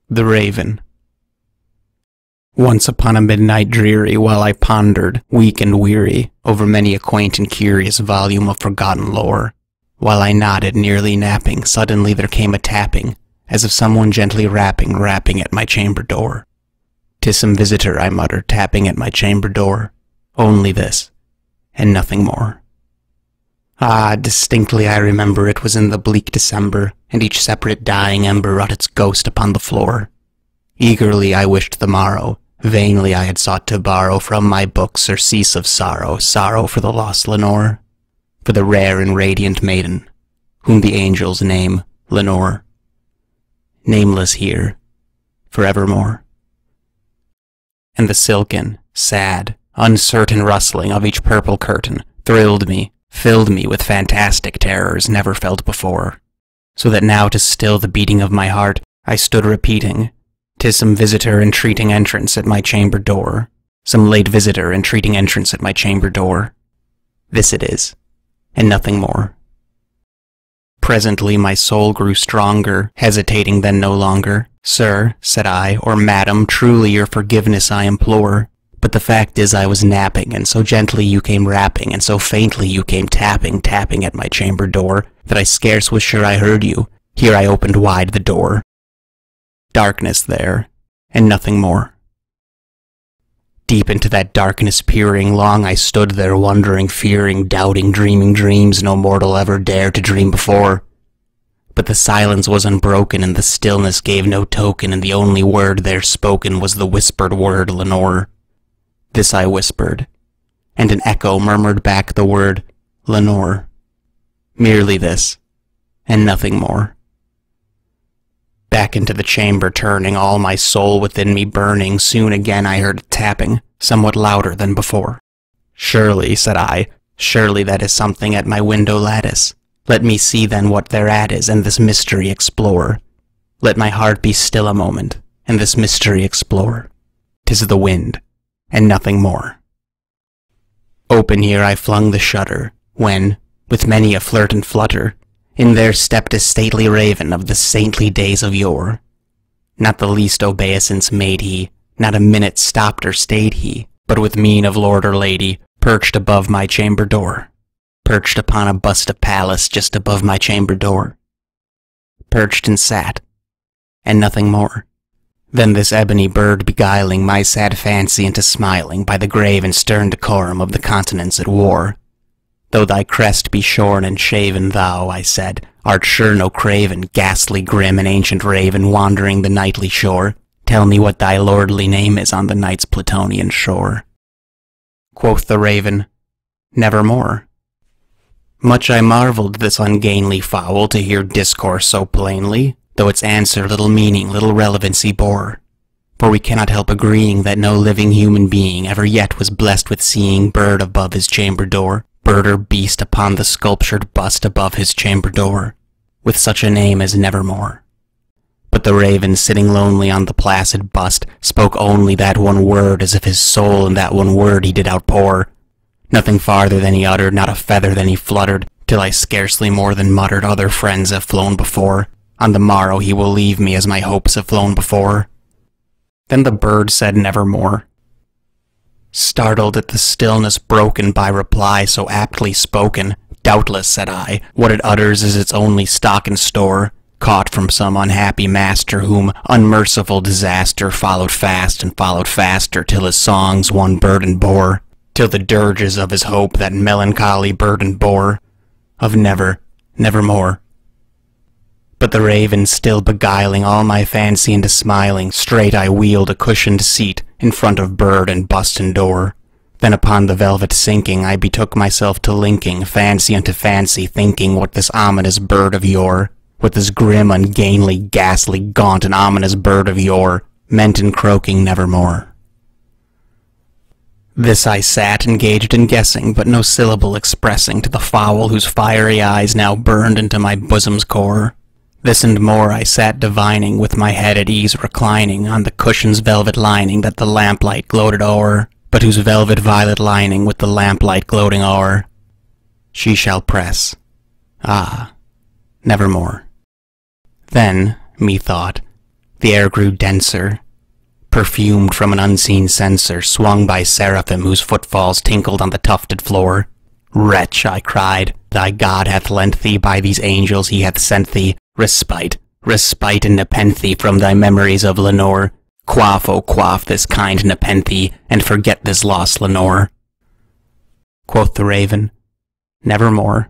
The Raven. Once upon a midnight dreary, while I pondered, weak and weary, over many a quaint and curious volume of forgotten lore, while I nodded, nearly napping, suddenly there came a tapping, as of someone gently rapping at my chamber door. "'Tis some visitor," I muttered, tapping at my chamber door. Only this, and nothing more. Ah, distinctly I remember it was in the bleak December, and each separate dying ember wrought its ghost upon the floor. Eagerly I wished the morrow, vainly I had sought to borrow from my book surcease of sorrow, sorrow for the lost Lenore, for the rare and radiant maiden, whom the angels name Lenore, nameless here, forevermore. And the silken, sad, uncertain rustling of each purple curtain thrilled me, filled me with fantastic terrors never felt before, so that now to still the beating of my heart I stood repeating, "'Tis some visitor entreating entrance at my chamber door, some late visitor entreating entrance at my chamber door. This it is, and nothing more." Presently my soul grew stronger, hesitating then no longer. "Sir," said I, "or madam, truly your forgiveness I implore. But the fact is I was napping, and so gently you came rapping, and so faintly you came tapping at my chamber door, that I scarce was sure I heard you. Here I opened wide the door. Darkness there, and nothing more." Deep into that darkness peering, long I stood there wondering, fearing, doubting, dreaming dreams no mortal ever dared to dream before. But the silence was unbroken, and the stillness gave no token, and the only word there spoken was the whispered word Lenore. This I whispered, and an echo murmured back the word Lenore. Merely this, and nothing more. Back into the chamber turning, all my soul within me burning, soon again I heard a tapping, somewhat louder than before. "Surely," said I, "surely that is something at my window lattice. Let me see then what thereat is, and this mystery explore. Let my heart be still a moment, and this mystery explore. 'Tis the wind, and nothing more." Open here I flung the shutter, when, with many a flirt and flutter, in there stepped a stately raven of the saintly days of yore. Not the least obeisance made he, not a minute stopped or stayed he, but with mien of lord or lady, perched above my chamber door, perched upon a bust of Pallas just above my chamber door, perched and sat, and nothing more. Then this ebony bird beguiling my sad fancy into smiling by the grave and stern decorum of the continents it wore. "Though thy crest be shorn and shaven, thou," I said, "art sure no craven, ghastly, grim, and ancient raven wandering the nightly shore. Tell me what thy lordly name is on the night's Plutonian shore." Quoth the raven, "Nevermore." Much I marvelled this ungainly fowl to hear discourse so plainly, though its answer little meaning, little relevancy bore. For we cannot help agreeing that no living human being ever yet was blessed with seeing bird above his chamber door, bird or beast upon the sculptured bust above his chamber door, with such a name as Nevermore. But the raven, sitting lonely on the placid bust, spoke only that one word, as if his soul in that one word he did outpour. Nothing farther than he uttered, not a feather than he fluttered, till I scarcely more than muttered, "Other friends have flown before. On the morrow he will leave me as my hopes have flown before." Then the bird said nevermore. Startled at the stillness broken by reply so aptly spoken, "Doubtless," said I, "what it utters is its only stock and store, caught from some unhappy master whom unmerciful disaster followed fast and followed faster till his songs one burden bore, till the dirges of his hope that melancholy burden bore, of nevermore." But the raven still beguiling all my fancy into smiling, straight I wheeled a cushioned seat in front of bird and bust and door. Then upon the velvet sinking, I betook myself to linking fancy unto fancy, thinking what this ominous bird of yore, what this grim, ungainly, ghastly, gaunt, and ominous bird of yore meant in croaking nevermore. This I sat engaged in guessing, but no syllable expressing to the fowl whose fiery eyes now burned into my bosom's core. This and more I sat divining, with my head at ease reclining on the cushion's velvet lining that the lamplight gloated o'er, but whose velvet violet lining with the lamplight gloating o'er she shall press, ah, nevermore. Then, methought, The air grew denser, perfumed from an unseen censer, swung by seraphim whose footfalls tinkled on the tufted floor. Wretch, I cried, thy God hath lent thee, by these angels he hath sent thee, respite, respite and nepenthe from thy memories of Lenore. Quaff, O quaff this kind nepenthe, and forget this lost Lenore. Quoth the raven, nevermore.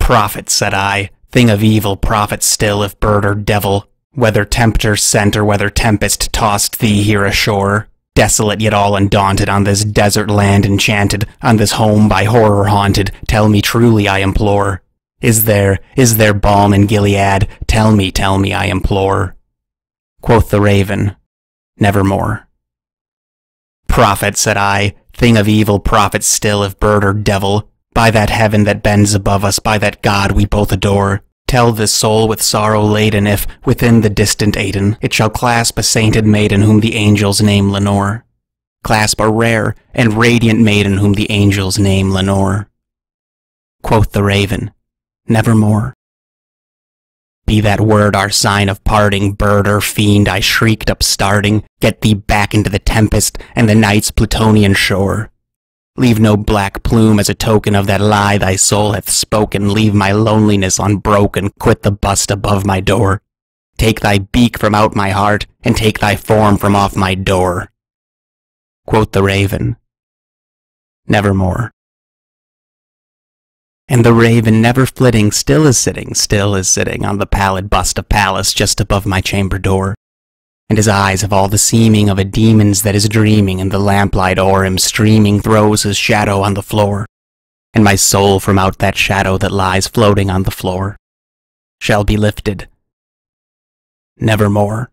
Prophet, said I, thing of evil, prophet still, if bird or devil, whether tempter sent or whether tempest tossed thee here ashore, desolate yet all undaunted, on this desert land enchanted, on this home by horror haunted, tell me truly, I implore. Is there balm in Gilead? Tell me, I implore. Quoth the raven, nevermore. Prophet, said I, thing of evil, prophet still, if bird or devil, by that heaven that bends above us, by that God we both adore, tell this soul with sorrow laden if, within the distant Aidenn, it shall clasp a sainted maiden whom the angels name Lenore. Clasp a rare and radiant maiden whom the angels name Lenore. Quoth the raven, nevermore. Be that word our sign of parting, bird or fiend, I shrieked upstarting, get thee back into the tempest and the night's Plutonian shore. Leave no black plume as a token of that lie thy soul hath spoken, leave my loneliness unbroken, quit the bust above my door. Take thy beak from out my heart, and take thy form from off my door. Quoth the raven, nevermore. And the raven, never flitting, still is sitting on the pallid bust of Pallas just above my chamber door. And his eyes have all the seeming of a demon's that is dreaming, and the lamplight o'er him streaming throws his shadow on the floor. And my soul from out that shadow that lies floating on the floor shall be lifted nevermore.